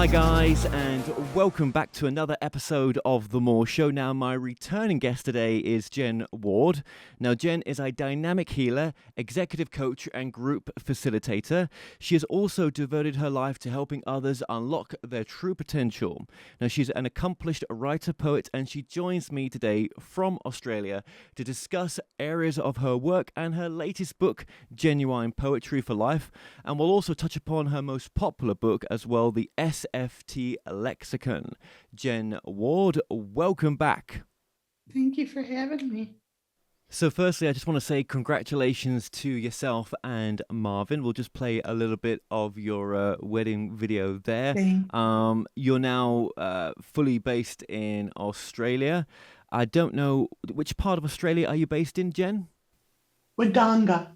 Hi guys, and welcome back to another episode of The More Show. Now, my returning guest today is Jen Ward. Now, Jen is a dynamic healer, executive coach, and group facilitator. She has also devoted her life to helping others unlock their true potential. Now, she's an accomplished writer, poet, and she joins me today from Australia to discuss areas of her work and her latest book, Genuine Poetry for Life. And we'll also touch upon her most popular book as well, the SFT Lexicon. Jen Ward, welcome back. Thank you for having me. So firstly, I just want to say congratulations to yourself and Marvin. We'll just play a little bit of your wedding video there. Thank You're now fully based in Australia. I don't know, which part of Australia are you based in, Jen? Wodonga.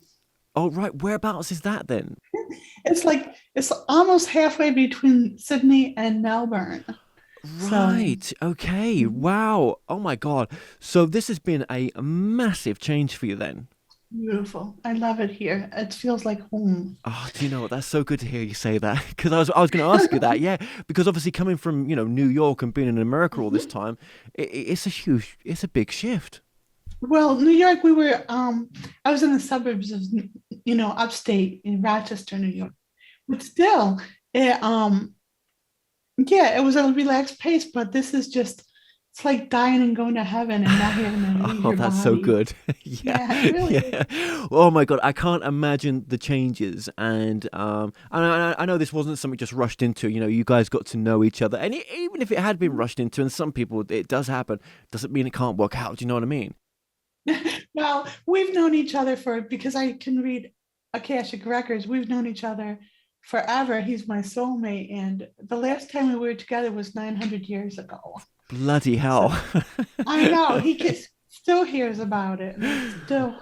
Oh, right. Whereabouts is that then? It's almost halfway between Sydney and Melbourne. Right. Okay. Wow. Oh my God. So this has been a massive change for you then. Beautiful. I love it here. It feels like home. Oh, do you know what? That's so good to hear you say that because I was going to ask you that. Yeah, because obviously coming from New York and being in America all this time, it's a big shift. Well, New York, I was in the suburbs of, upstate in Rochester, New York. But still, it was a relaxed pace, but it's like dying and going to heaven and not having to leave Oh, your that's so body. good. Yeah, it really is. Yeah. Oh my God, I can't imagine the changes. And I know this wasn't something just rushed into. You guys got to know each other, and even if it had been rushed into, and some people it does happen, doesn't mean it can't work out. Do you know what I mean? Well, we've known each other because I can read Akashic records. We've known each other forever. He's my soulmate, and the last time we were together was 900 years ago. Bloody So hell. I know still hears about it, and I still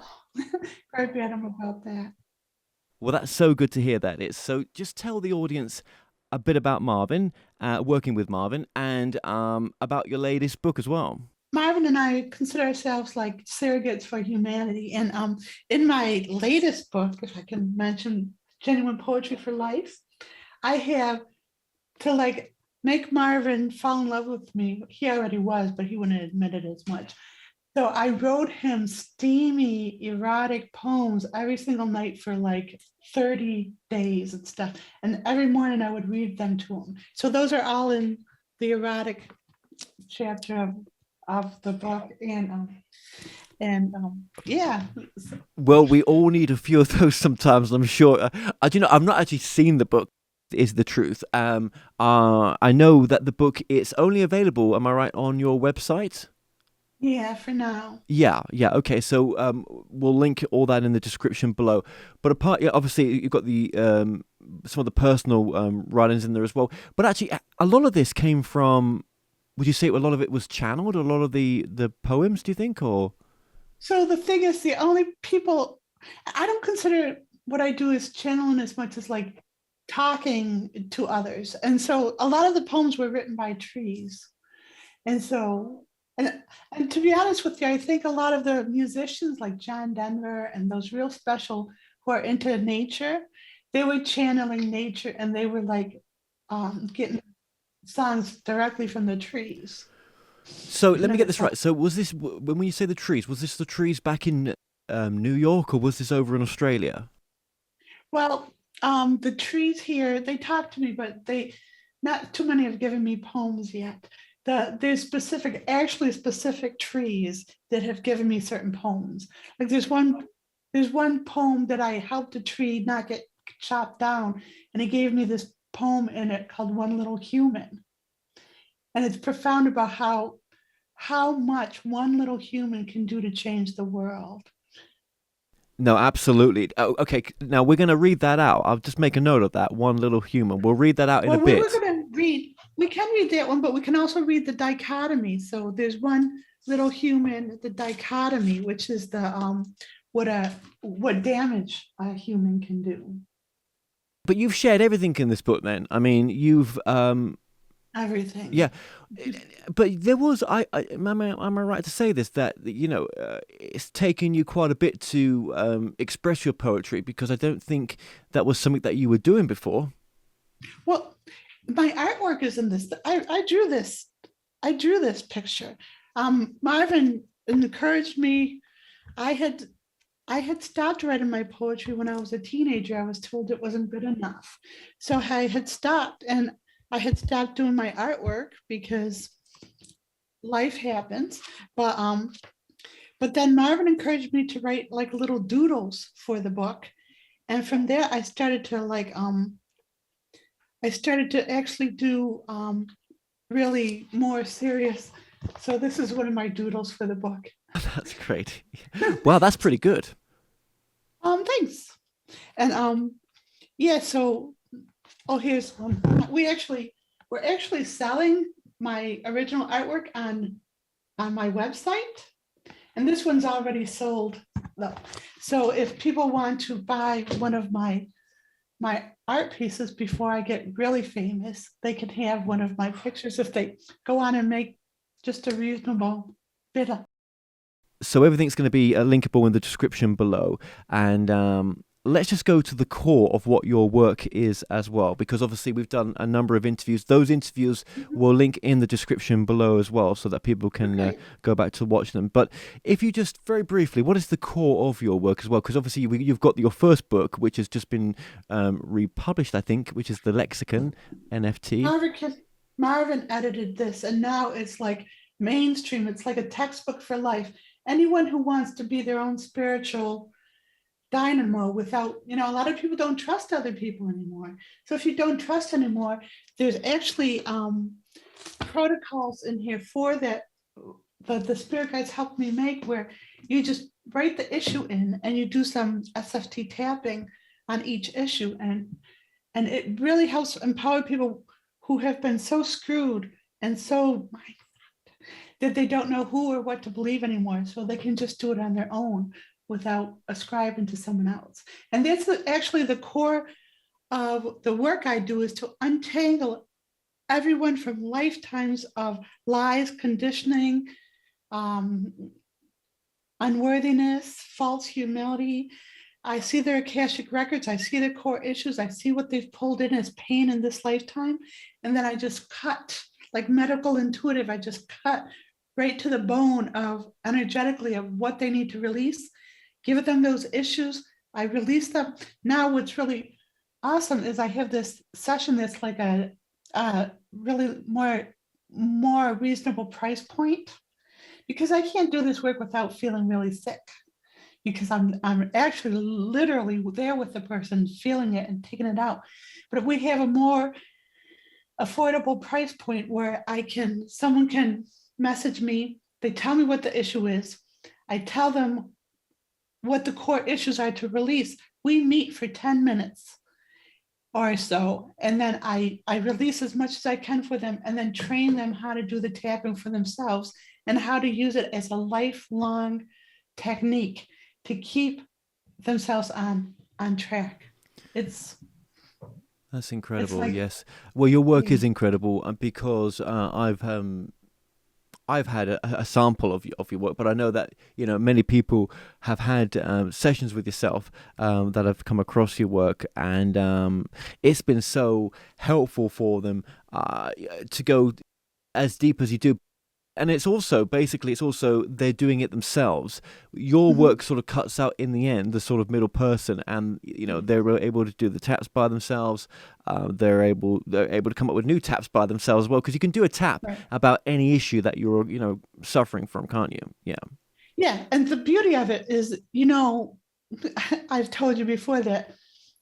cry at him about that. Well, that's so good to hear that. It's so just tell the audience a bit about Marvin, working with Marvin, and about your latest book as well. Marvin and I consider ourselves like surrogates for humanity, and in my latest book, if I can mention, Genuine Poetry for Life, I have to make Marvin fall in love with me. He already was, but he wouldn't admit it as much. So I wrote him steamy, erotic poems every single night for 30 days and stuff. And every morning I would read them to him. So those are all in the erotic chapter of the book. Yeah. Well, we all need a few of those sometimes, I'm sure. I've not actually seen the book, is the truth. I know that the book is only available, am I right, on your website? Yeah, for now. Yeah, okay. So we'll link all that in the description below. But yeah, obviously you've got the some of the personal writings in there as well. But actually, a lot of this came from. Would you say a lot of it was channeled? A lot of the poems, do you think, or? So the thing is, the only people, I don't consider what I do as channeling as much as talking to others. And so a lot of the poems were written by trees. And so, and to be honest with you, I think a lot of the musicians like John Denver and those real special who are into nature, they were channeling nature, and they were getting songs directly from the trees. So let me get this right. So was this when you say the trees? Was this the trees back in New York, or was this over in Australia? Well, the trees here, they talk to me, but not too many have given me poems yet. There's actually specific trees that have given me certain poems. Like there's one poem that I helped a tree not get chopped down, and he gave me this poem in it called One Little Human. And it's profound about how much one little human can do to change the world. No, absolutely. Oh, okay, now we're going to read that out. I'll just make a note of that. One little human. We'll read that out in a Well, we were bit. going to we can read that one, but we can also read the dichotomy. So there's one little human, the dichotomy, which is the what damage a human can do. But you've shared everything in this book then. I mean, you've Everything. yeah, but there was am I right to say this, that it's taken you quite a bit to express your poetry, because I don't think that was something that you were doing before. Well, my artwork is in this. I drew this. I drew this picture. Marvin encouraged me. I had I had stopped writing my poetry when I was a teenager. I was told it wasn't good enough. So I had stopped, and I had stopped doing my artwork because life happens. But then Marvin encouraged me to write like little doodles for the book. And from there I started to actually do really more serious. So this is one of my doodles for the book. That's great. Wow, that's pretty good. Thanks. And yeah, so here's one. We're actually selling my original artwork on my website, and this one's already sold though. So if people want to buy one of my art pieces before I get really famous, they can have one of my pictures if they go on and make just a reasonable bid. So everything's going to be linkable in the description below, and let's just go to the core of what your work is as well, because obviously we've done a number of interviews. Those interviews will link in the description below as well, so that people can go back to watch them. But if you just very briefly, what is the core of your work as well? Because obviously you've got your first book, which has just been republished, I think, which is the Lexicon NFT. Marvin edited this, and now it's like mainstream. It's like a textbook for life. Anyone who wants to be their own spiritual dynamo without, a lot of people don't trust other people anymore. So if you don't trust anymore, there's actually protocols in here for that the spirit guides helped me make, where you just write the issue in and you do some SFT tapping on each issue, and it really helps empower people who have been so screwed and so that they don't know who or what to believe anymore, so they can just do it on their own without ascribing to someone else. And that's actually the core of the work I do, is to untangle everyone from lifetimes of lies, conditioning, unworthiness, false humility. I see their Akashic records, I see their core issues, I see what they've pulled in as pain in this lifetime, and then I just cut, like medical intuitive, I just cut right to the bone of energetically of what they need to release, give them those issues, I release them. Now what's really awesome is I have this session that's like a really more reasonable price point, because I can't do this work without feeling really sick, because I'm actually literally there with the person, feeling it and taking it out. But if we have a more affordable price point where someone can message me, they tell me what the issue is, I tell them what the core issues are to release, we meet for 10 minutes or so, and then I release as much as I can for them, and then train them how to do the tapping for themselves and how to use it as a lifelong technique to keep themselves on track. That's incredible. Yes. Well, your work is incredible, because I've had a sample of your work, but I know that many people have had sessions with yourself that have come across your work, and it's been so helpful for them to go as deep as you do. And it's also they're doing it themselves. Your work sort of cuts out in the end the sort of middle person, and they're able to do the taps by themselves. They're able to come up with new taps by themselves as well, because you can do a tap about any issue that you're suffering from, can't you? Yeah, and the beauty of it is, I've told you before that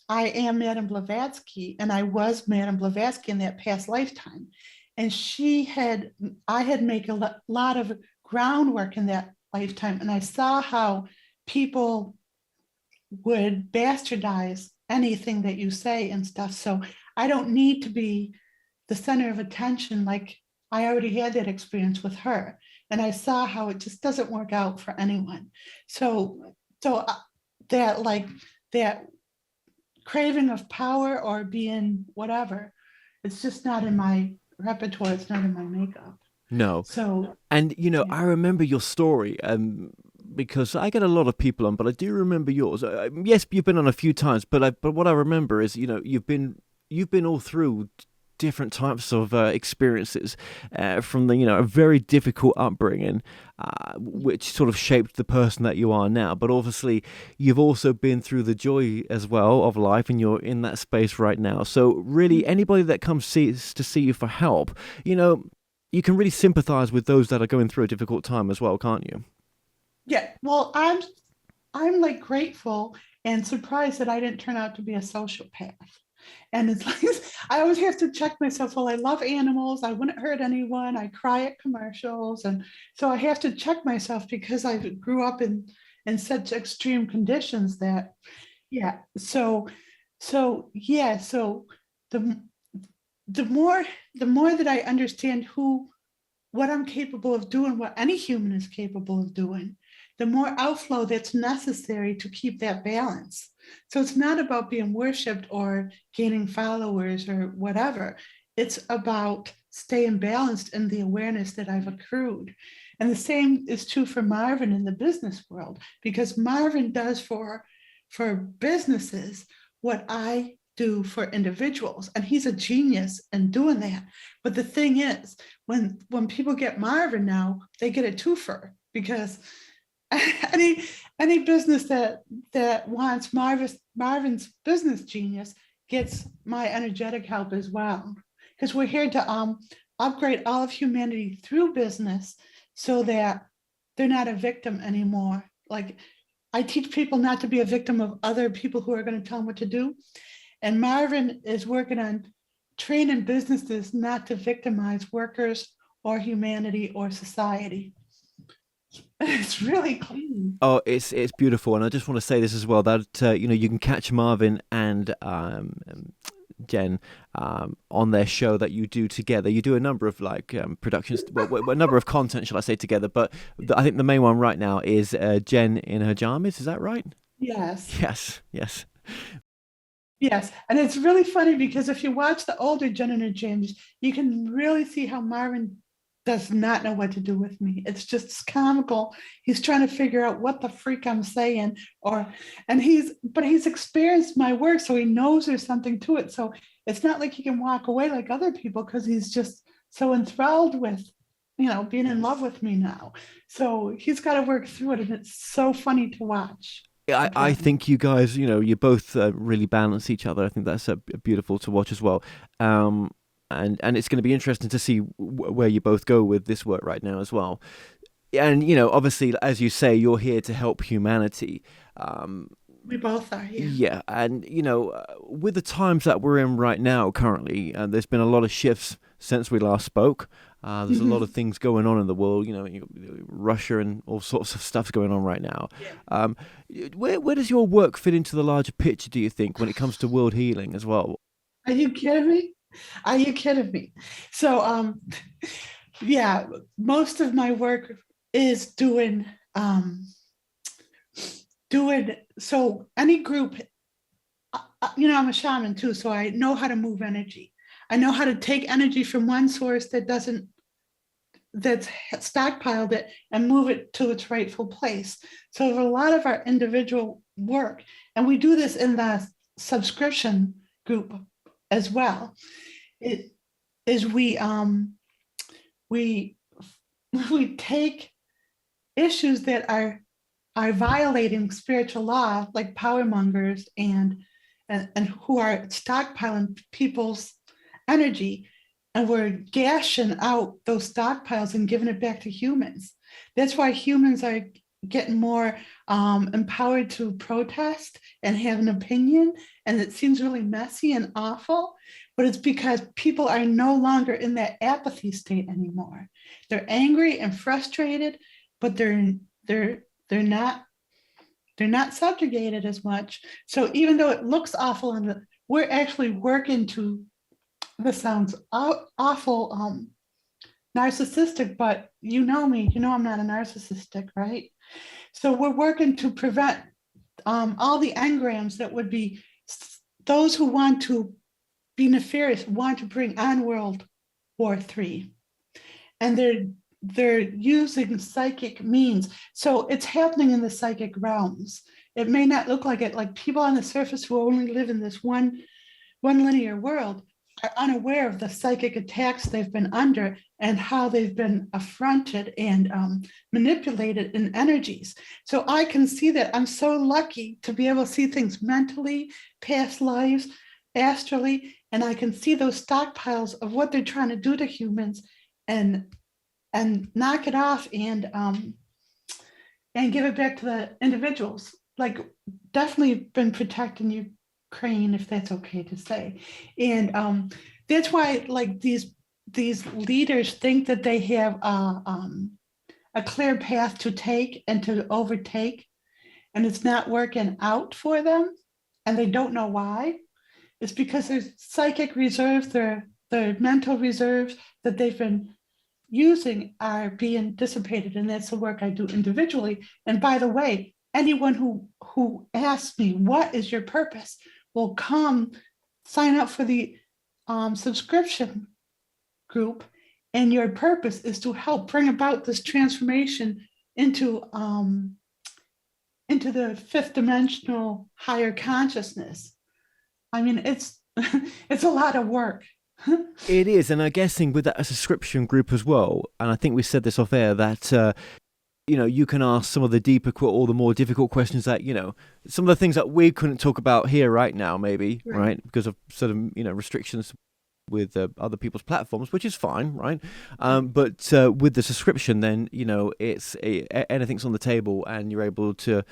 I am Madame Blavatsky, and I was Madame Blavatsky in that past lifetime. And I had made a lot of groundwork in that lifetime. And I saw how people would bastardize anything that you say and stuff. So I don't need to be the center of attention. Like, I already had that experience with her. And I saw how it just doesn't work out for anyone. So that craving of power or being whatever, it's just not in my repertoire, it's not in my makeup. No. So, and I remember your story, because I get a lot of people on, but I do remember yours. Yes, you've been on a few times, but what I remember is you've been all through different types of experiences from the, a very difficult upbringing, which sort of shaped the person that you are now. But obviously, you've also been through the joy as well of life, and you're in that space right now. So really, anybody that comes to see you for help, you can really sympathize with those that are going through a difficult time as well, can't you? Yeah. Well, I'm like grateful and surprised that I didn't turn out to be a sociopath. And it's like I always have to check myself. Well, I love animals. I wouldn't hurt anyone. I cry at commercials, and so I have to check myself because I grew up in such extreme conditions that yeah. So yeah. So the the more the more that I understand what I'm capable of doing, what any human is capable of doing, the more outflow that's necessary to keep that balance. So it's not about being worshiped or gaining followers or whatever. It's about staying balanced in the awareness that I've accrued. And the same is true for Marvin in the business world, because Marvin does for businesses what I do for individuals, and he's a genius in doing that. But the thing is, when people get Marvin now, they get a twofer, because any business that wants Marvin's business genius gets my energetic help as well, because we're here to upgrade all of humanity through business so that they're not a victim anymore. Like, I teach people not to be a victim of other people who are going to tell them what to do. And Marvin is working on training businesses not to victimize workers or humanity or society. It's really clean. Oh, it's beautiful, and I just want to say this as well, that you can catch Marvin and Jen on their show that you do together. You do a number of productions, well, a number of content, shall I say, together. But I think the main one right now is Jen in her jammies. Is that right? Yes. Yes. Yes, and it's really funny because if you watch the older Jen and her James, you can really see how Marvin does not know what to do with me. It's just comical. He's trying to figure out what the freak I'm saying, but he's experienced my work, so he knows there's something to it. So it's not like he can walk away like other people, because he's just so enthralled with, being in love with me now. So he's got to work through it, and it's so funny to watch. I think you guys, you both really balance each other. I think that's beautiful to watch as well. And it's going to be interesting to see where you both go with this work right now as well. And, obviously, as you say, you're here to help humanity. We both are, yeah. Yeah, and, with the times that we're in right now currently, there's been a lot of shifts since we last spoke. There's a lot of things going on in the world, Russia and all sorts of stuff's going on right now. Yeah. Where does your work fit into the larger picture, do you think, when it comes to world healing as well? Are you kidding me? Are you kidding me? So, yeah, most of my work is doing so any group, I'm a shaman too, so I know how to move energy. I know how to take energy from one source that's stockpiled it and move it to its rightful place. So a lot of our individual work, and we do this in the subscription group as well, it is we take issues that are violating spiritual law, like power mongers and who are stockpiling people's energy, and we're gashing out those stockpiles and giving it back to humans. That's why humans are getting more empowered to protest and have an opinion, and it seems really messy and awful, but it's because people are no longer in that apathy state anymore. They're angry and frustrated, but they're not subjugated as much. So even though it looks awful, and we're actually working to, this sounds awful, narcissistic, but you know me, I'm not a narcissistic, right? So we're working to prevent all the engrams that would be those who want to be nefarious, want to bring on World War III. And they're using psychic means. So it's happening in the psychic realms. It may not look like it, like people on the surface who only live in this one linear world. are unaware of the psychic attacks they've been under and how they've been affronted and manipulated in energies. So I can see that. I'm so lucky to be able to see things mentally, past lives, astrally, and I can see those stockpiles of what they're trying to do to humans and knock it off and give it back to the individuals. Like, definitely been protecting Ukraine, if that's okay to say. And that's why, like, these leaders think that they have a clear path to take and to overtake, and it's not working out for them, and they don't know why. It's because their psychic reserves, their mental reserves that they've been using are being dissipated, and that's the work I do individually. And by the way, anyone who asks me what is your purpose will come sign up for the subscription group, and your purpose is to help bring about this transformation into the fifth dimensional higher consciousness. I mean, it's it's a lot of work. It is, and I'm guessing with that a subscription group as well. And I think we said this off air that you can ask some of the deeper or the more difficult questions that some of the things that we couldn't talk about here right now, maybe right because of sort of restrictions with other people's platforms, which is fine, right? But with the subscription, then it's anything's on the table, and you're able to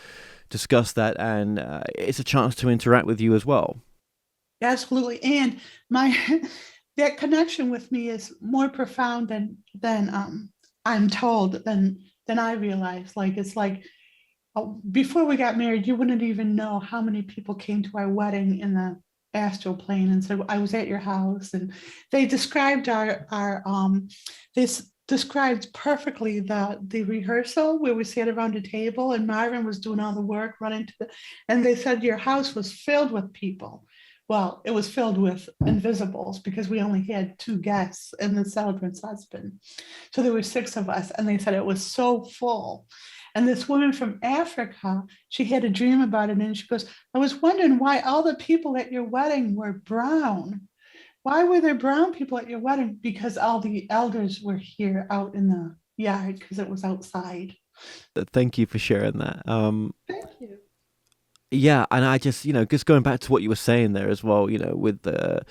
discuss that, and it's a chance to interact with you as well. Absolutely, and that connection with me is more profound than I'm told, than I realize. Like, it's like, before we got married, you wouldn't even know how many people came to our wedding in the astral plane and said, I was at your house. And they described this described perfectly the rehearsal where we sat around a table and Marvin was doing all the work, and they said your house was filled with people. Well, it was filled with invisibles because we only had 2 guests and the celebrant's husband. So there were 6 of us, and they said it was so full. And this woman from Africa, she had a dream about it, and she goes, I was wondering why all the people at your wedding were brown. Why were there brown people at your wedding? Because all the elders were here out in the yard because it was outside. Thank you for sharing that. Thank you. Yeah, and I just just going back to what you were saying there as well, with the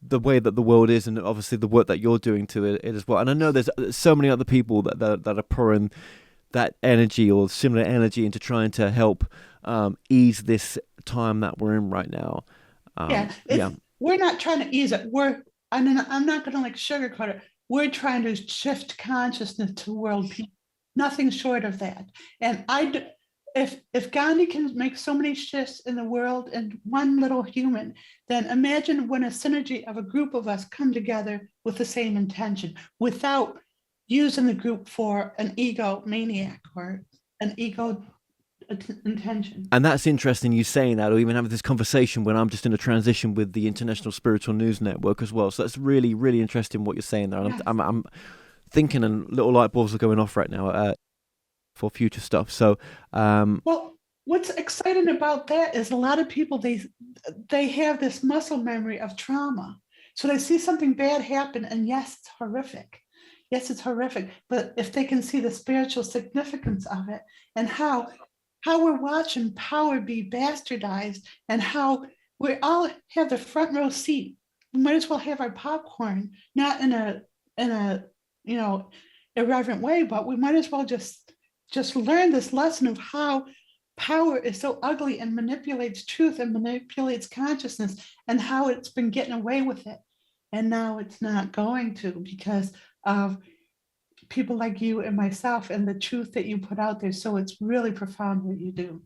way that the world is, and obviously the work that you're doing to it as well. And I know there's so many other people that are pouring that energy or similar energy into trying to help ease this time that we're in right now. We're not trying to ease it. I'm not going to like sugarcoat it. We're trying to shift consciousness to world peace. Nothing short of that. And if Gandhi can make so many shifts in the world and one little human, then imagine when a synergy of a group of us come together with the same intention, without using the group for an ego maniac or an ego intention. And that's interesting you saying that, or even having this conversation when I'm just in a transition with the International Spiritual News Network as well. So that's really, really interesting what you're saying there. Yes. I'm thinking, and little light bulbs are going off right now for future stuff. So, well, what's exciting about that is a lot of people, they have this muscle memory of trauma. So they see something bad happen, and yes, it's horrific. Yes, it's horrific. But if they can see the spiritual significance of it, and how we're watching power be bastardized, and how we all have the front row seat, we might as well have our popcorn, not in a irreverent way, but we might as well just learn this lesson of how power is so ugly and manipulates truth and manipulates consciousness, and how it's been getting away with it. And now it's not going to, because of people like you and myself and the truth that you put out there. So it's really profound what you do.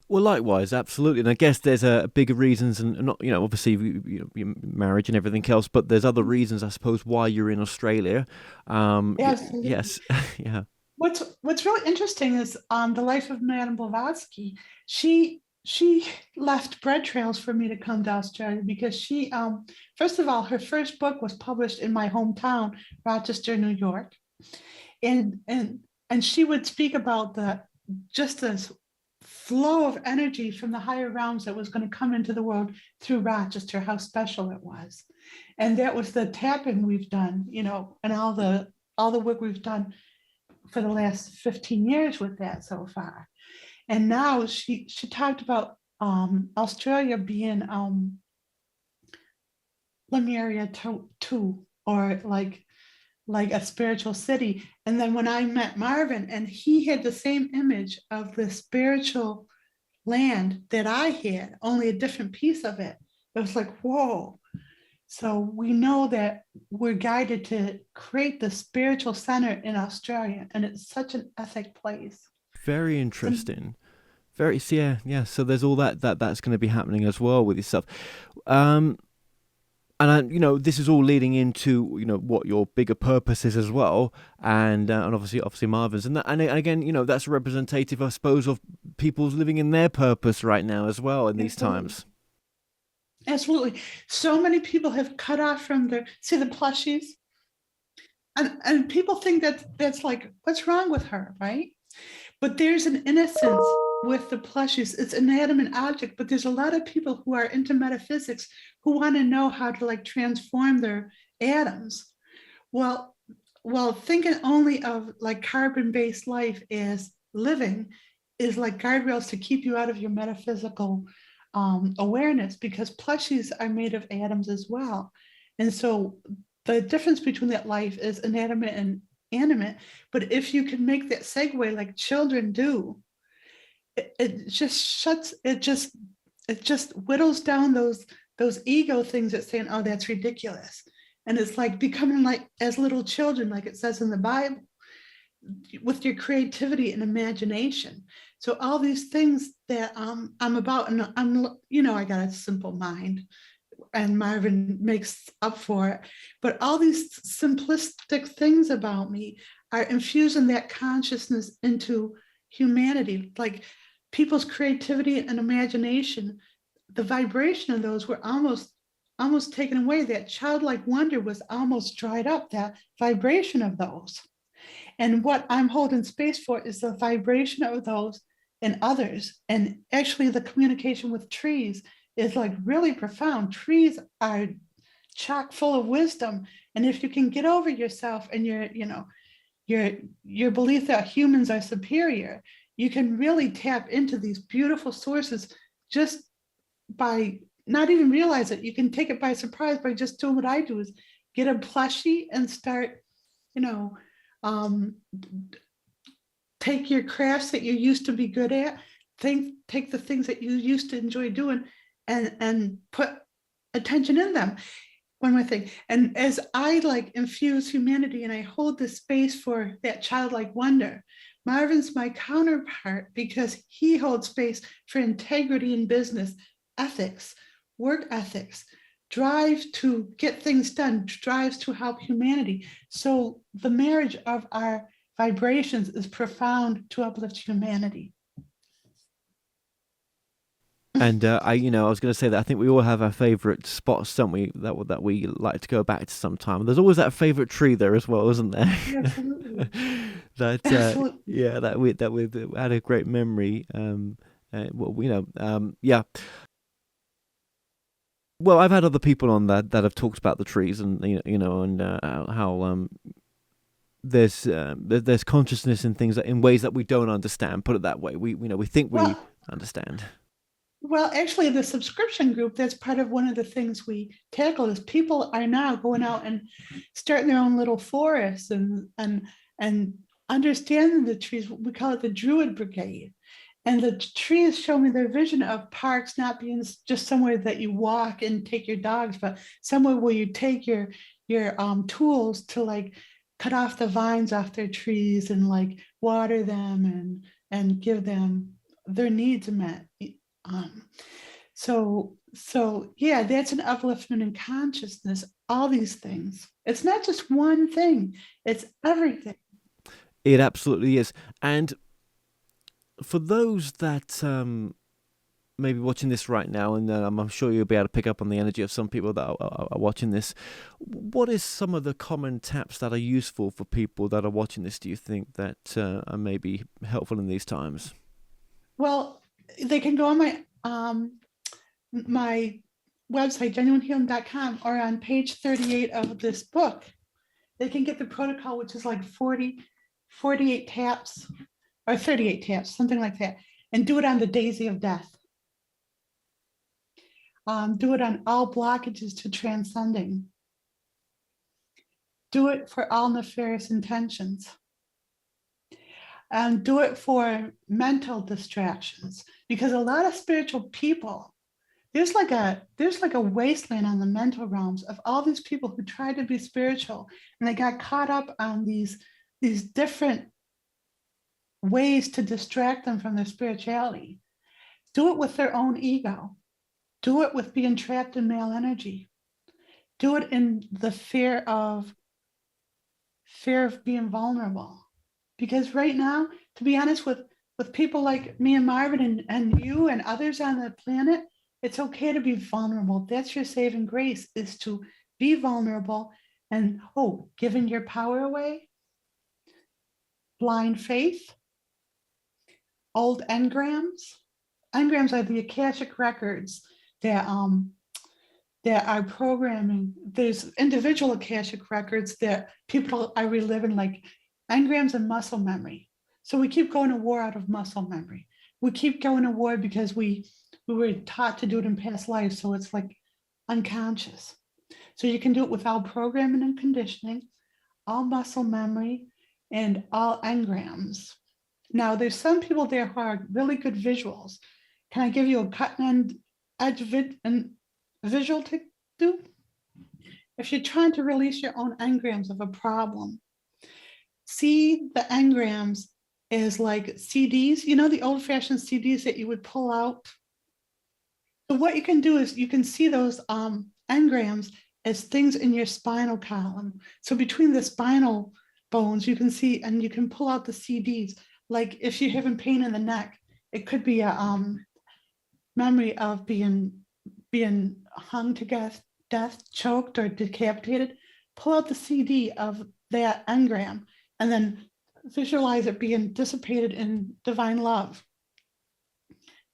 Well, likewise, absolutely. And I guess there's bigger reasons, and not, obviously your marriage and everything else, but there's other reasons, I suppose, why you're in Australia. Yes. Yeah. What's really interesting is the life of Madame Blavatsky. She left bread trails for me to come to Australia, because she, first of all, her first book was published in my hometown, Rochester, New York, and she would speak about just this flow of energy from the higher realms that was going to come into the world through Rochester, how special it was. And that was the tapping we've done, and all the work we've done for the last 15 years with that so far. And now she talked about Australia being Lemuria too, or like a spiritual city. And then when I met Marvin, and he had the same image of the spiritual land that I had, only a different piece of it. It was like, whoa. So we know that we're guided to create the spiritual center in Australia, and it's such an ethic place. Very interesting. Very, yeah. So there's all that's going to be happening as well with yourself. And this is all leading into what your bigger purpose is as well, and obviously Marvin's, and again that's representative, I suppose, of people's living in their purpose right now as well in these times. Absolutely, so many people have cut off from the plushies, and people think that's like, what's wrong with her, right? But there's an innocence with the plushies. It's an inanimate object, but there's a lot of people who are into metaphysics who want to know how to like transform their atoms. Well, thinking only of like carbon-based life as living is like guardrails to keep you out of your metaphysical awareness, because plushies are made of atoms as well. And so the difference between that life is inanimate and animate. But if you can make that segue like children do, it just whittles down those ego things that saying, oh, that's ridiculous. And it's like becoming like as little children, like it says in the Bible, with your creativity and imagination. So all these things that I'm about, and I got a simple mind, and Marvin makes up for it. But all these simplistic things about me are infusing that consciousness into humanity, like people's creativity and imagination. The vibration of those were almost taken away. That childlike wonder was almost dried up, that vibration of those. And what I'm holding space for is the vibration of those in others. And actually the communication with trees is like really profound. Trees are chock full of wisdom. And if you can get over yourself and your belief that humans are superior, you can really tap into these beautiful sources just by not even realize it. You can take it by surprise by just doing what I do, is get a plushie and start, take your crafts that you used to be good at, take the things that you used to enjoy doing and put attention in them. One more thing. And as I like infuse humanity and I hold the space for that childlike wonder, Marvin's my counterpart because he holds space for integrity in business, ethics, work ethics, drive to get things done, drives to help humanity. So the marriage of our vibrations is profound to uplift humanity. And I was going to say that I think we all have our favorite spots, don't we? That we like to go back to sometime. There's always that favorite tree there as well, isn't there? Absolutely. Absolutely. Yeah, that we had a great memory. Yeah. Well, I've had other people on that have talked about the trees, and and how there's consciousness in things in ways that we don't understand. Put it that way. We think we understand. Well, actually, the subscription group, that's part of one of the things we tackle, is people are now going out and starting their own little forests and understanding the trees. We call it the Druid Brigade. And the trees show me their vision of parks not being just somewhere that you walk and take your dogs, but somewhere where you take your tools to like cut off the vines off their trees and like water them and give them their needs met. So yeah, that's an upliftment in consciousness, all these things. It's not just one thing, it's everything. It absolutely is. And for those that may be watching this right now, and I'm sure you'll be able to pick up on the energy of some people that are watching this, what is some of the common taps that are useful for people that are watching this, do you think, that are maybe helpful in these times? Well, They can go on my website, genuinehealing.com, or on page 38 of this book. They can get the protocol, which is like 48 taps or 38 taps, something like that, and do it on the daisy of death. Do it on all blockages to transcending. Do it for all nefarious intentions. Do it for mental distractions, because a lot of spiritual people, there's like a wasteland on the mental realms of all these people who tried to be spiritual, and they got caught up on these different ways to distract them from their spirituality. Do it with their own ego. Do it with being trapped in male energy. Do it in the fear of being vulnerable. Because right now, to be honest, with people like me and Marvin and you and others on the planet, it's okay to be vulnerable. That's your saving grace, is to be vulnerable. And giving your power away, blind faith, old engrams. Engrams are the Akashic records that are programming. There's individual Akashic records that people are reliving, like engrams and muscle memory. So we keep going to war out of muscle memory. We keep going to war because we were taught to do it in past lives. So it's like unconscious. So you can do it without programming and conditioning, all muscle memory, and all engrams. Now, there's some people there who are really good visuals. Can I give you a cutting edge visual to do? If you're trying to release your own engrams of a problem, see the engrams as like CDs, the old-fashioned CDs that you would pull out. So what you can do is you can see those engrams as things in your spinal column. So between the spinal bones, you can see, and you can pull out the CDs. Like if you're having pain in the neck, it could be a memory of being hung to death, choked, or decapitated. Pull out the CD of that engram and then visualize it being dissipated in divine love.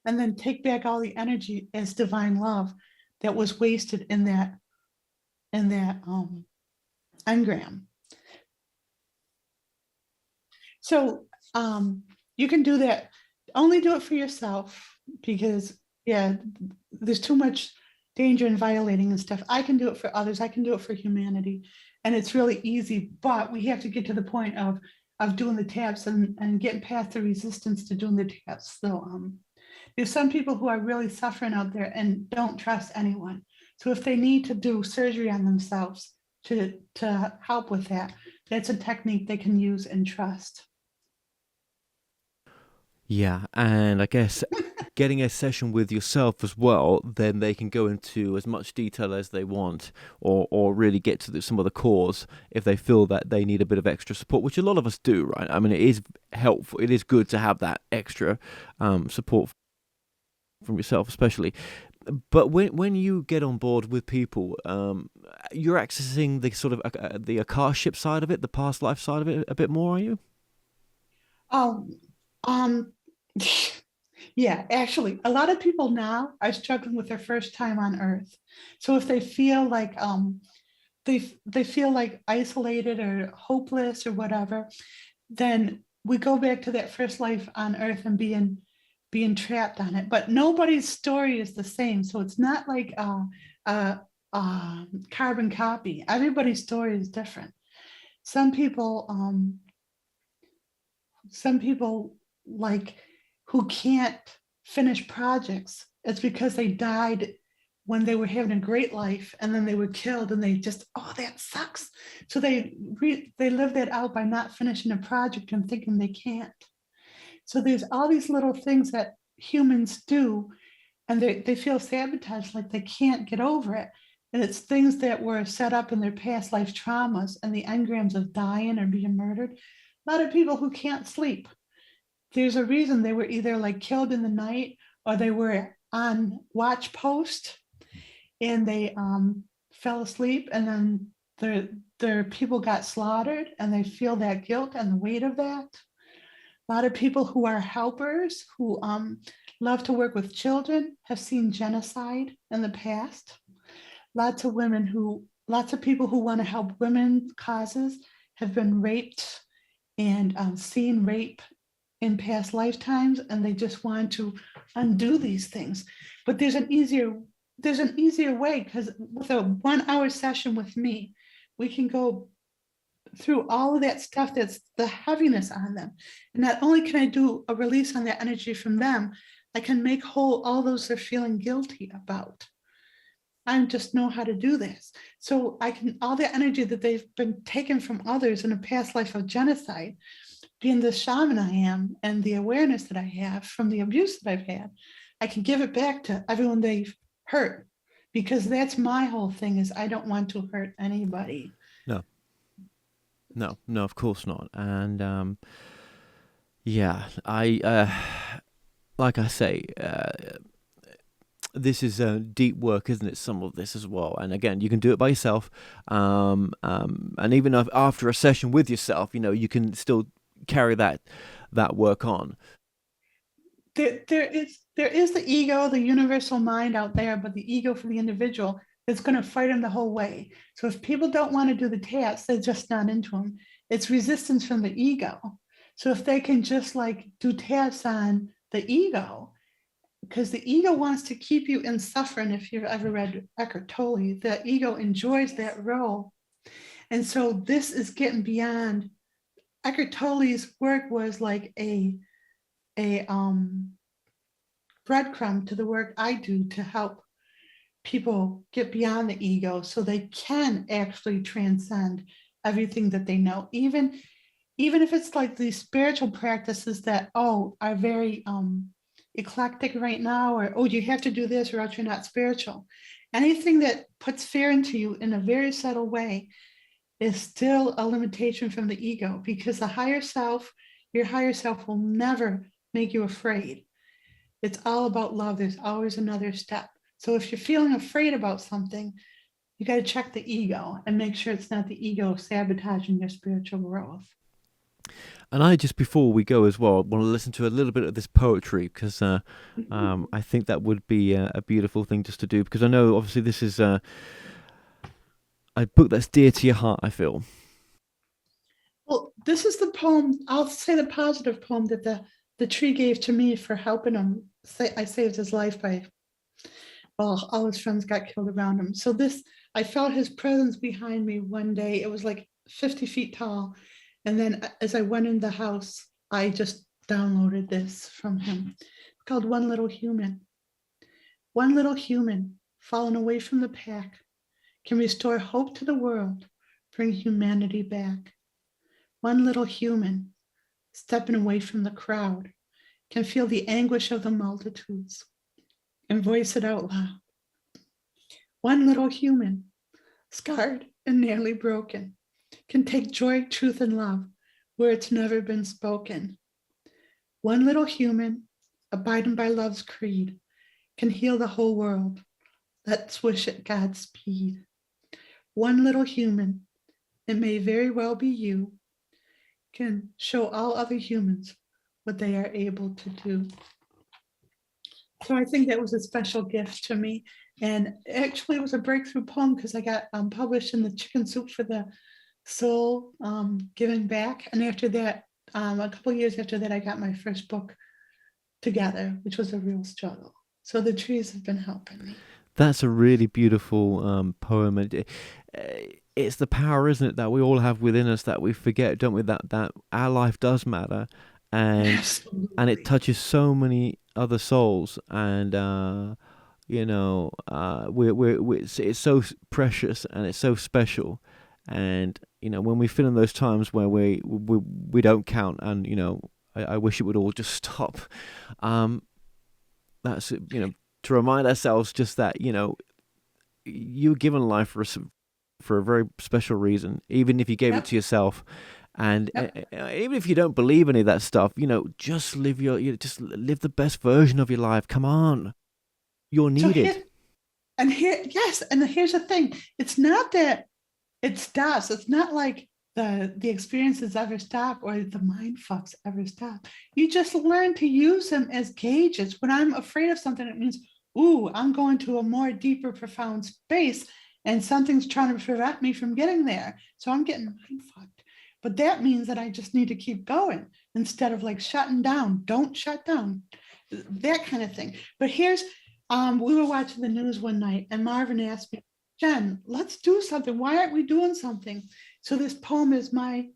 And then take back all the energy as divine love that was wasted in that engram. So you can do that. Only do it for yourself, because there's too much danger in violating and stuff. I can do it for others. I can do it for humanity, and it's really easy. But we have to get to the point of doing the taps and getting past the resistance to doing the taps. So there's some people who are really suffering out there and don't trust anyone. So if they need to do surgery on themselves to help with that, that's a technique they can use and trust. Yeah, and I guess getting a session with yourself as well, then they can go into as much detail as they want, or really get to some of the cause if they feel that they need a bit of extra support, which a lot of us do, right? I mean, it is helpful. It is good to have that extra support from yourself, especially. But when you get on board with people, you're accessing the sort of the Akashic side of it, the past life side of it a bit more, are you? Oh, yeah, actually, a lot of people now are struggling with their first time on Earth. So if they feel like they feel like isolated or hopeless or whatever, then we go back to that first life on Earth and being trapped on it. But nobody's story is the same, so it's not like a carbon copy. Everybody's story is different. Some people like who can't finish projects, it's because they died when they were having a great life and then they were killed, and they just, that sucks. So they live that out by not finishing a project and thinking they can't. So there's all these little things that humans do, and they feel sabotaged, like they can't get over it. And it's things that were set up in their past life traumas and the engrams of dying or being murdered. A lot of people who can't sleep, there's a reason they were either like killed in the night, or they were on watch post and they fell asleep, and then their people got slaughtered, and they feel that guilt and the weight of that. A lot of people who are helpers, who love to work with children, have seen genocide in the past. Lots of people who want to help women's causes have been raped and seen rape in past lifetimes, and they just want to undo these things. But there's an easier way, because with a 1 hour session with me, we can go through all of that stuff that's the heaviness on them. And not only can I do a release on that energy from them, I can make whole all those they're feeling guilty about. I just know how to do this. So I can, all the energy that they've been taken from others in a past life of genocide, being the shaman I am and the awareness that I have from the abuse that I've had, I can give it back to everyone they've hurt, because that's my whole thing, is I don't want to hurt anybody. No, no, of course not. And yeah, like I say, this is deep work, isn't it? Some of this as well. And again, you can do it by yourself. And even after a session with yourself, you can still carry that work on. There is the ego, the universal mind out there, but the ego for the individual is going to fight them the whole way. So if people don't want to do the tasks, they're just not into them. It's resistance from the ego. So if they can just like do tasks on the ego, because the ego wants to keep you in suffering. If you've ever read Eckhart Tolle, the ego enjoys that role. And so this is getting beyond. Eckhart Tolle's work was like a breadcrumb to the work I do to help people get beyond the ego, so they can actually transcend everything that they know, even if it's like these spiritual practices that are very eclectic right now, or you have to do this or else you're not spiritual. Anything that puts fear into you in a very subtle way is still a limitation from the ego, because the higher self, your higher self, will never make you afraid. It's all about love. There's always another step. So if you're feeling afraid about something, you got to check the ego and make sure it's not the ego sabotaging your spiritual growth. And I, just before we go as well, want to listen to a little bit of this poetry, because I think that would be a beautiful thing just to do, because I know obviously this is a book that's dear to your heart, I feel. Well, this is the poem, I'll say the positive poem that the tree gave to me for helping him. I saved his life by, well, all his friends got killed around him. So this, I felt his presence behind me one day. It was like 50 feet tall. And then as I went in the house, I just downloaded this from him. It's called One Little Human. One little human fallen away from the pack can restore hope to the world, bring humanity back. One little human stepping away from the crowd can feel the anguish of the multitudes and voice it out loud. One little human, scarred and nearly broken, can take joy, truth, and love where it's never been spoken. One little human, abiding by love's creed, can heal the whole world. Let's wish it Godspeed. One little human, it may very well be you, can show all other humans what they are able to do. So I think that was a special gift to me. And actually it was a breakthrough poem, because I got published in the Chicken Soup for the Soul, Giving Back. And after that, a couple of years after that, I got my first book together, which was a real struggle. So the trees have been helping me. That's a really beautiful poem. It's the power, isn't it, that we all have within us, that we forget, don't we, that our life does matter, and Absolutely. and it touches so many other souls, and it's so precious and it's so special. And when we feel in those times where we don't count, and I wish it would all just stop. That's to remind ourselves just that you were given life for a very special reason, even if you gave it to yourself. And even if you don't believe any of that stuff, just live just live the best version of your life. Come on, you're needed. And here's the thing: it's not that it stops. It's not like the experiences ever stop or the mind fucks ever stop. You just learn to use them as gauges. When I'm afraid of something, it means, ooh, I'm going to a more deeper, profound space and something's trying to prevent me from getting there. So I'm getting mind fucked. But that means that I just need to keep going instead of like shutting down. Don't shut down. That kind of thing. But here's, we were watching the news one night and Marvin asked me, Jen, let's do something. Why aren't we doing something? So this poem is my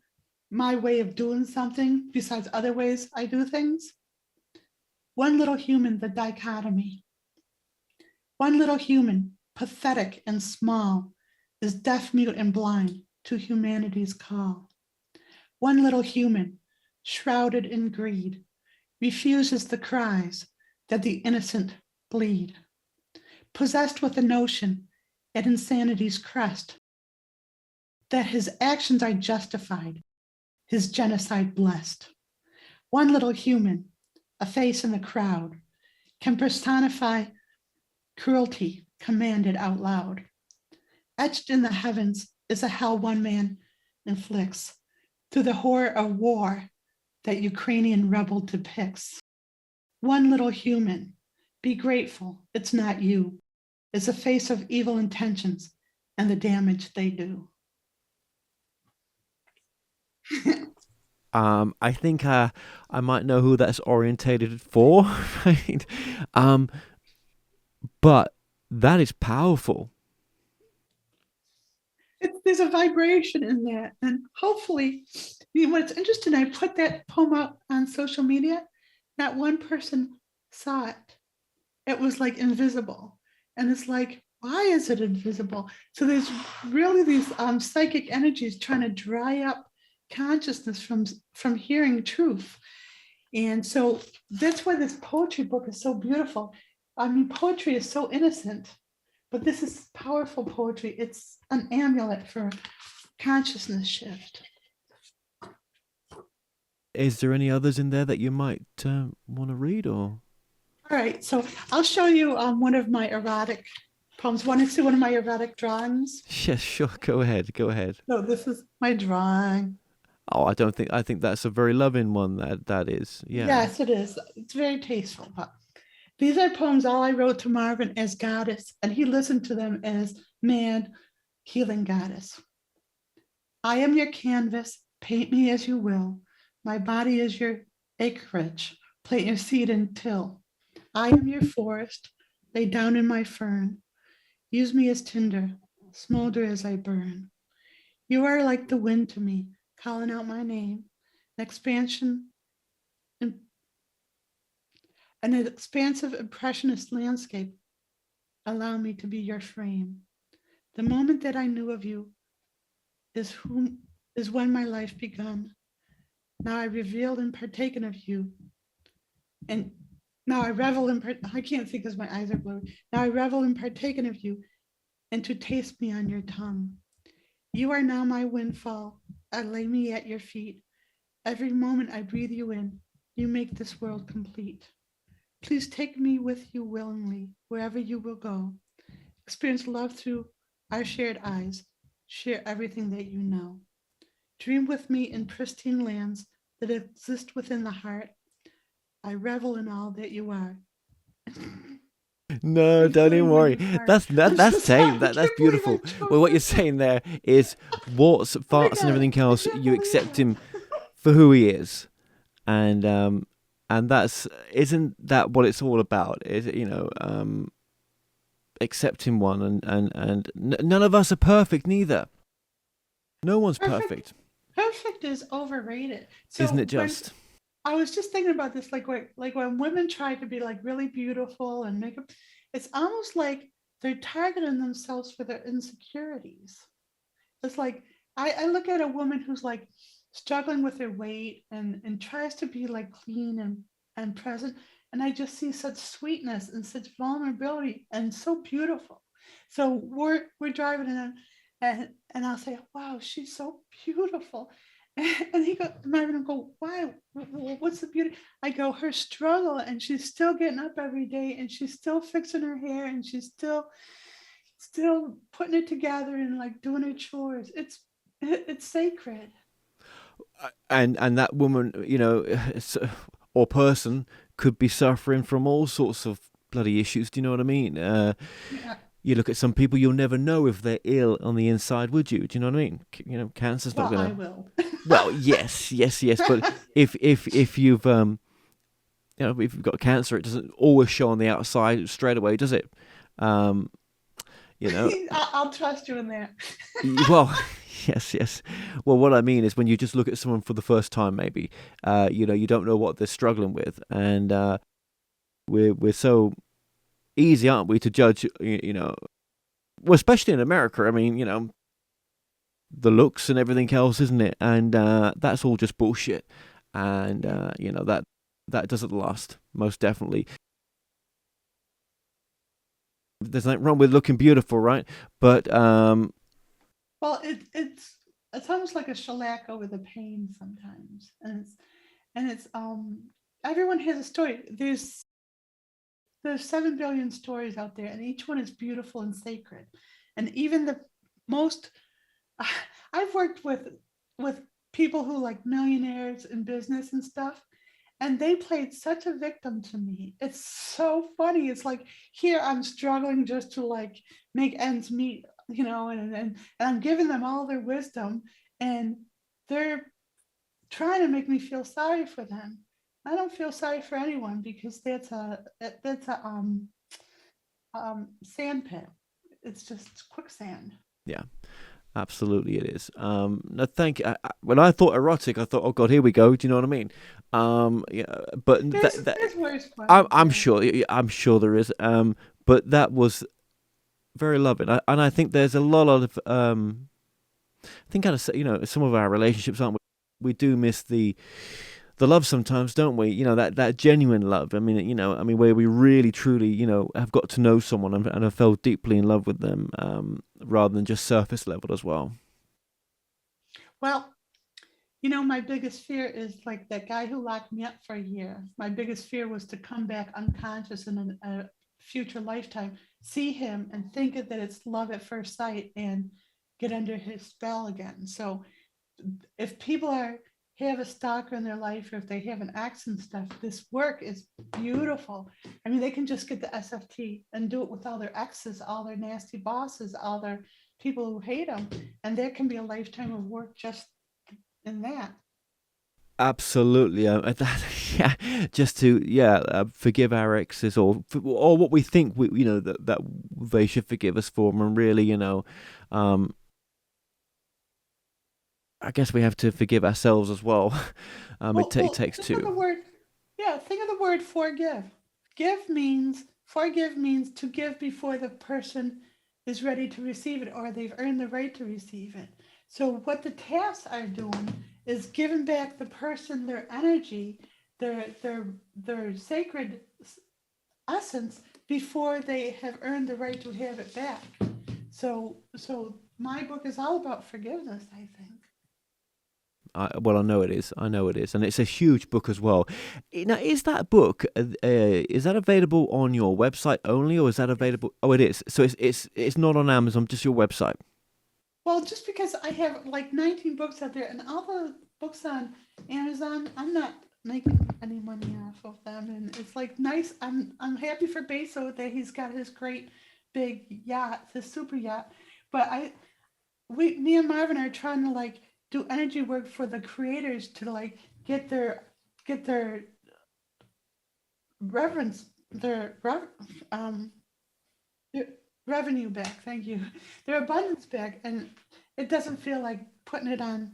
way of doing something besides other ways I do things. One little human, the dichotomy. One little human, pathetic and small, is deaf, mute, and blind to humanity's call. One little human, shrouded in greed, refuses the cries that the innocent bleed. Possessed with the notion at insanity's crest, that his actions are justified, his genocide blessed. One little human, a face in the crowd, can personify cruelty commanded out loud. Etched in the heavens is a hell one man inflicts through the horror of war that Ukrainian rebel depicts. One little human, be grateful, it's not you, is a face of evil intentions and the damage they do. I think I might know who that's orientated for, right? But that is powerful. There's a vibration in that, and hopefully, what's interesting, I put that poem up on social media. Not one person saw it. It was like invisible, and it's like, why is it invisible? So there's really these psychic energies trying to dry up consciousness from hearing truth. And so that's why this poetry book is so beautiful. I mean, poetry is so innocent, but this is powerful poetry. It's an amulet for consciousness shift. Is there any others in there that you might want to read, or? All right, so I'll show you one of my erotic poems. Want to see one of my erotic drawings? Yes, sure. Go ahead. Go ahead. So this is my drawing. Oh, I think that's a very loving one. That is. Yeah. Yes, it is. It's very tasteful. But these are poems all I wrote to Marvin as goddess, and he listened to them as man, healing goddess. I am your canvas. Paint me as you will. My body is your acreage. Plant your seed and till. I am your forest. Lay down in my fern. Use me as tinder. Smolder as I burn. You are like the wind to me, calling out my name. An expansion, an expansive impressionist landscape. Allow me to be your frame. The moment that I knew of you is when my life begun. Now I revealed and partaken of you. And now I revel in, I can't think because my eyes are blurry. Now I revel in partaken of you and to taste me on your tongue. You are now my windfall. I lay me at your feet. Every moment I breathe you in, you make this world complete. Please take me with you willingly, wherever you will go. Experience love through our shared eyes. Share everything that you know. Dream with me in pristine lands that exist within the heart. I revel in all that you are. No, don't even worry. That's tame. That's beautiful. Well, what you're saying there is warts, farts, and everything else. You accept him for who he is, and that's isn't that what it's all about? Is it, accepting one, and none of us are perfect, neither. No one's perfect. Perfect is overrated. So isn't it just? I was just thinking about this, like when women try to be like really beautiful and make up, it's almost like they're targeting themselves for their insecurities. It's like I look at a woman who's like struggling with her weight and tries to be like clean and present, and I just see such sweetness and such vulnerability and so beautiful. So we're driving in and I'll say, wow, she's so beautiful. And he go, Marvin will go, why? What's the beauty? I go, her struggle, and she's still getting up every day, and she's still fixing her hair, and she's still putting it together and like doing her chores. It's It's sacred. And that woman, or person could be suffering from all sorts of bloody issues. Do you know what I mean? Yeah. You look at some people, you'll never know if they're ill on the inside, would you? Do you know what I mean? Cancer's not Well, I gonna. will. Well, yes, but if you've if you've got cancer, it doesn't always show on the outside straight away, does it? Um, you know, I'll trust you in that. well, yes. Well, what I mean is when you just look at someone for the first time, maybe, you don't know what they're struggling with, and we're so easy, aren't we, to judge? Well, especially in America. I mean, the looks and everything else, isn't it? And that's all just bullshit, and that doesn't last, most definitely. There's nothing wrong with looking beautiful, right? But Well, it's almost like a shellac over the pain sometimes, and it's everyone has a story. There's 7 billion stories out there, and each one is beautiful and sacred. And even the most, I've worked with people who like millionaires in business and stuff, and they played such a victim to me. It's so funny. It's like here I'm struggling just to like make ends meet, and I'm giving them all their wisdom, and they're trying to make me feel sorry for them. I don't feel sorry for anyone because that's a sand pit. It's just quicksand. yeah, absolutely, it is. No, thank you. When I thought erotic, I thought, oh god, here we go. Do you know what I mean? Yeah, but There's worse I'm ones, I'm yeah. sure I'm sure there is. But that was very loving, and I think there's a lot of I think kind of some of our relationships, aren't we? We do miss the love sometimes, don't we? That genuine love. I mean, where we really truly have got to know someone and have felt deeply in love with them, rather than just surface level as well. Well, my biggest fear is like that guy who locked me up for a year. My biggest fear was to come back unconscious in a future lifetime, see him and think that it's love at first sight and get under his spell again. So if people have a stalker in their life, or if they have an ex and stuff, this work is beautiful. I mean, they can just get the SFT and do it with all their exes, all their nasty bosses, all their people who hate them, and there can be a lifetime of work just in that. Absolutely, yeah. Just to forgive our exes, or what we think that they should forgive us for, and really, um, I guess we have to forgive ourselves as well. It Well, takes think of the two. word, yeah, think of the word forgive. Forgive means to give before the person is ready to receive it or they've earned the right to receive it. So what the tasks are doing is giving back the person their energy, their sacred essence before they have earned the right to have it back. So my book is all about forgiveness, I think. Well, I know it is. I know it is, and it's a huge book as well. Now, is that book is that available on your website only, or is that Yes. available? Oh, it is. So it's not on Amazon, just your website. Well, just because I have like 19 books out there and all the books on Amazon, I'm not making any money off of them. And it's like nice. I'm happy for Beso that he's got his great big yacht, his super yacht. But me and Marvin are trying to like do energy work for the creators to like get their reverence, um their revenue back. Thank you, their abundance back, and it doesn't feel like putting it on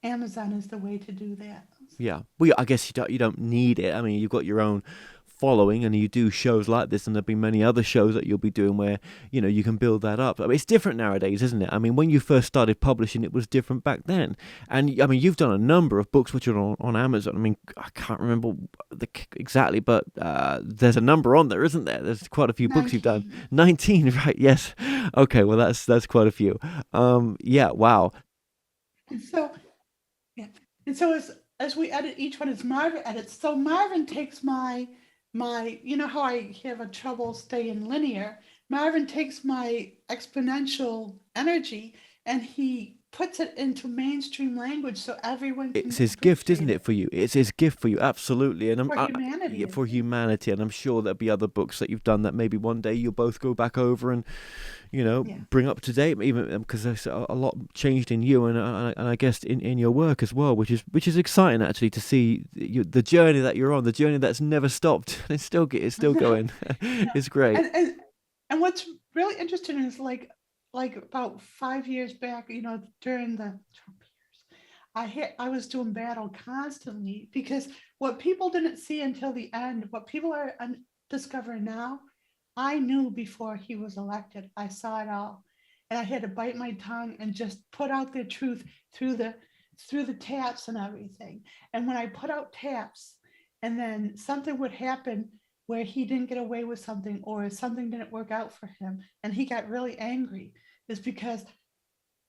Amazon is the way to do that. Yeah. Well, I guess you don't need it. I mean, you've got your own following, and you do shows like this, and there'll be many other shows that you'll be doing where you can build that up. I mean, it's different nowadays, isn't it? I mean, when you first started publishing, it was different back then. And I mean, you've done a number of books which are on Amazon. I mean, I can't remember exactly, but there's a number on there, isn't there? There's quite a few books you've done. 19. 19, right? Yes. Okay. Well, that's quite a few. Yeah. Wow. And so yeah. And so as we edit each one, as Marvin edits, so Marvin takes my how I have a trouble staying linear. Marvin takes my exponential energy and he puts it into mainstream language so everyone It's can his gift, isn't appreciate it, it for you? It's his gift for you, absolutely. And for humanity, yeah, isn't for it? humanity, and I'm sure there'll be other books that you've done that maybe one day you'll both go back over and Yeah. bring up to date, even because there's a lot changed in you and I guess in your work as well, which is exciting actually to see the journey that you're on, the journey that's never stopped. It's still No, going. no. It's great. And what's really interesting is like about 5 years back, during the Trump years, I was doing battle constantly because what people didn't see until the end, what people are discovering now, I knew before he was elected. I saw it all, and I had to bite my tongue and just put out the truth through the through the taps and everything. And when I put out taps, and then something would happen where he didn't get away with something or something didn't work out for him and he got really angry, is because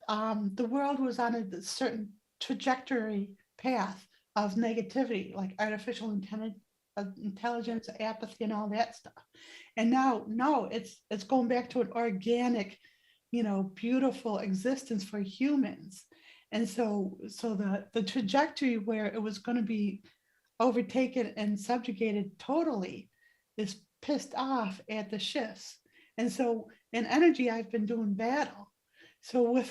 the world was on a certain trajectory path of negativity, like artificial intelligence, apathy, and all that stuff. And now, no, it's going back to an organic, beautiful existence for humans. And so the trajectory where it was going to be overtaken and subjugated totally is pissed off at the shifts. And so in energy, I've been doing battle. So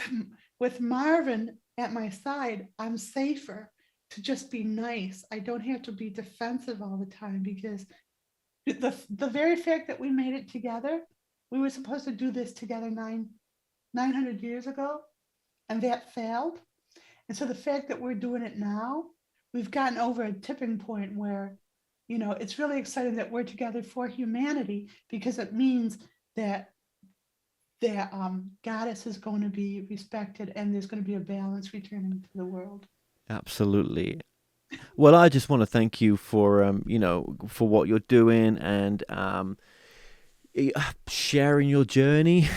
with Marvin at my side, I'm safer to just be nice. I don't have to be defensive all the time because the very fact that we made it together, we were supposed to do this together 900 years ago, and that failed. And so the fact that we're doing it now, we've gotten over a tipping point where, it's really exciting that we're together for humanity, because it means that goddess is going to be respected and there's going to be a balance returning to the world. Absolutely. Well, I just want to thank you for for what you're doing and sharing your journey.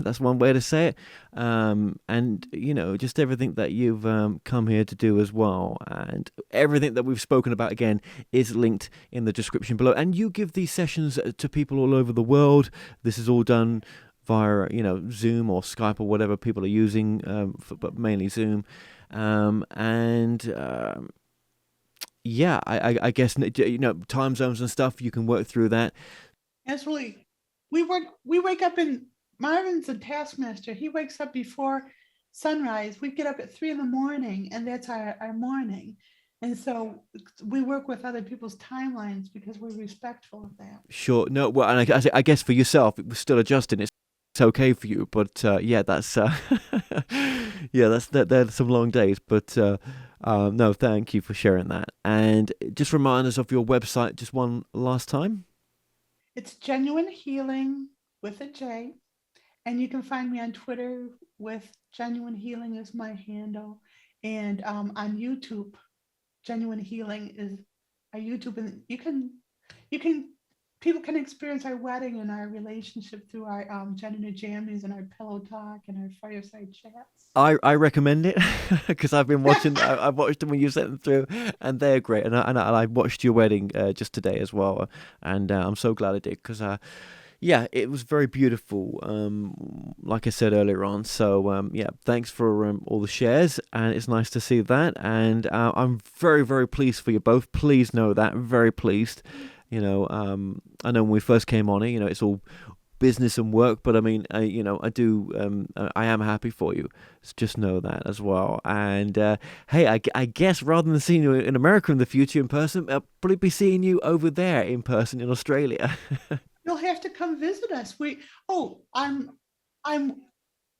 That's one way to say it. And just everything that you've come here to do as well, and everything that we've spoken about again is linked in the description below. And you give these sessions to people all over the world. This is all done via Zoom or Skype or whatever people are using, but mainly Zoom. And yeah, I guess time zones and stuff, you can work through that. Absolutely. We wake up in Marvin's a taskmaster. He wakes up before sunrise. We get up at 3 in the morning, and that's our morning. And so we work with other people's timelines because we're respectful of that. Sure. No, well, and I guess for yourself, it was still adjusting. It's okay for you, but yeah, that's yeah, that's some long days. But no, thank you for sharing that. And just remind us of your website just one last time. It's Genuine Healing with a J. And you can find me on Twitter with Genuine Healing as my handle. And on YouTube, Genuine Healing is our YouTube. And people can experience our wedding and our relationship through our gender jammies and our pillow talk and our fireside chats. I recommend it because I've been watching. I've watched them when you sent them through, and they're great. And I watched your wedding just today as well, and I'm so glad I did because yeah, it was very beautiful. Like I said earlier on. So yeah, thanks for all the shares, and it's nice to see that. And I'm very very pleased for you both. Please know that, very pleased. I know when we first came on it, it's all business and work, but I mean, I do, I am happy for you. Just know that as well. And hey, I guess rather than seeing you in America in the future in person, I'll probably be seeing you over there in person in Australia. You'll have to come visit us. I'm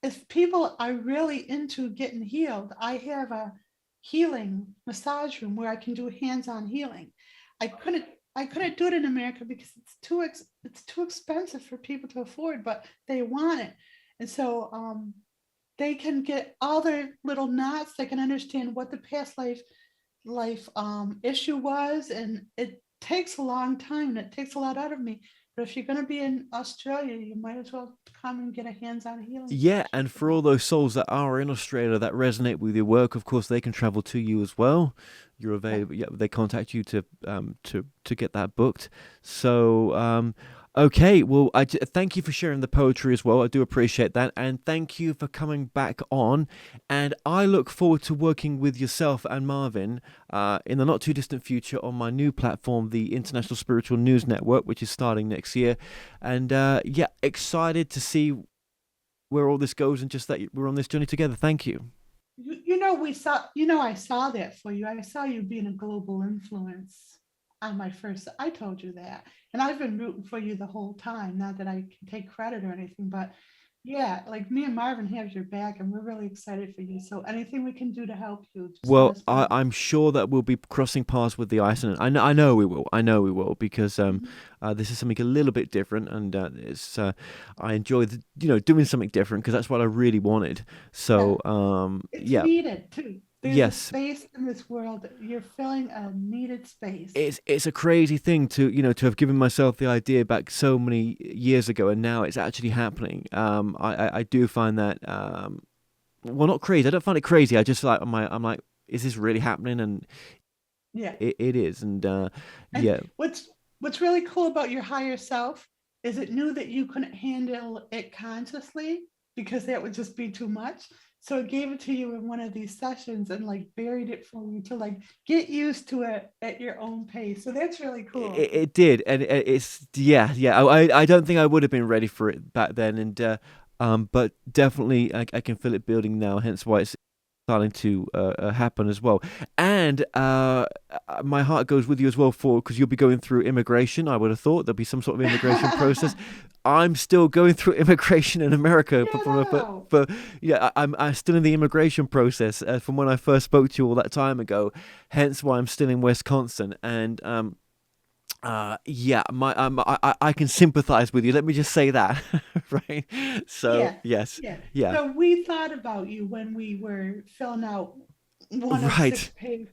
if people are really into getting healed, I have a healing massage room where I can do hands-on healing. I couldn't I couldn't do it in America because it's too expensive for people to afford, but they want it. And so they can get all their little knots, they can understand what the past life issue was, and it takes a long time and it takes a lot out of me. But if you're going to be in Australia, you might as well come and get a hands-on healing Yeah, session and for for all that. those souls that are in Australia that resonate with your work, of course, they can travel to you as well. You're Yeah. available. Yeah, they contact you to get that booked. So Okay, well, thank you for sharing the poetry as well. I do appreciate that. And thank you for coming back on. And I look forward to working with yourself and Marvin in the not too distant future on my new platform, the International Spiritual News Network, which is starting next year. And yeah, excited to see where all this goes and just that we're on this journey together. Thank you. We saw, I saw that for you. I saw you being a global influence on my first, I told you that. And I've been rooting for you the whole time. Not that I can take credit or anything, but yeah, like me and Marvin have your back and we're really excited for you. So anything we can do to help you, just let Well, us know. I'm sure that we'll be crossing paths with the Iceland. I know we will. I know we will because Mhm. this is something a little bit different, and it's I enjoy doing something different because that's what I really wanted. Yeah, So it's yeah, needed too. There's a yes, space in this world. You're filling a needed space. it's a crazy thing to to have given myself the idea back so many years ago, and now it's actually happening. I do find that well, not crazy. I don't find it crazy. I just like I'm like, is this really happening? And Yeah. it is, and And yeah. what's really cool about your higher self is it knew that you couldn't handle it consciously because that would just be too much. So it gave it to you in one of these sessions and like buried it for you to like get used to it at your own pace. So that's really cool. It did, and it's yeah. I don't think I would have been ready for it back then, and but definitely I can feel it building now. Hence why it's starting to happen as well. And my heart goes with you as well for because you'll be going through immigration. I would have thought there'll be some sort of immigration process. I'm still going through immigration in America, Get out. for yeah, I'm still in the immigration process from when I first spoke to you all that time ago. Hence why I'm still in Wisconsin, and yeah, I can sympathize with you. Let me just say that, right? So Yeah, yes, yeah. yeah, So we thought about you when we were filling out one of six right. pages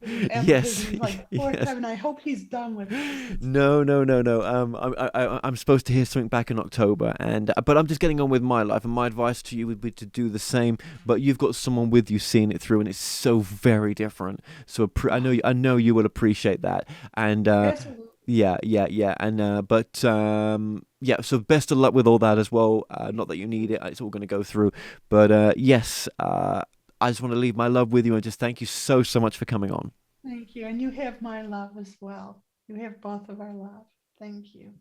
Yes, applications, like fourth yes. time, and I hope he's done with this. No, no, no, no. I'm supposed to hear something back in October, and but I'm just getting on with my life. And my advice to you would be to do the same. But you've got someone with you seeing it through, and it's so very different. So I know you will appreciate that. And Absolutely. yeah, yeah, yeah. And but yeah. So best of luck with all that as well. Not that you need it; it's all going to go through. But yes, I just want to leave my love with you and just thank you so much for coming on. Thank you. And you have my love as well. You have both of our love. Thank you.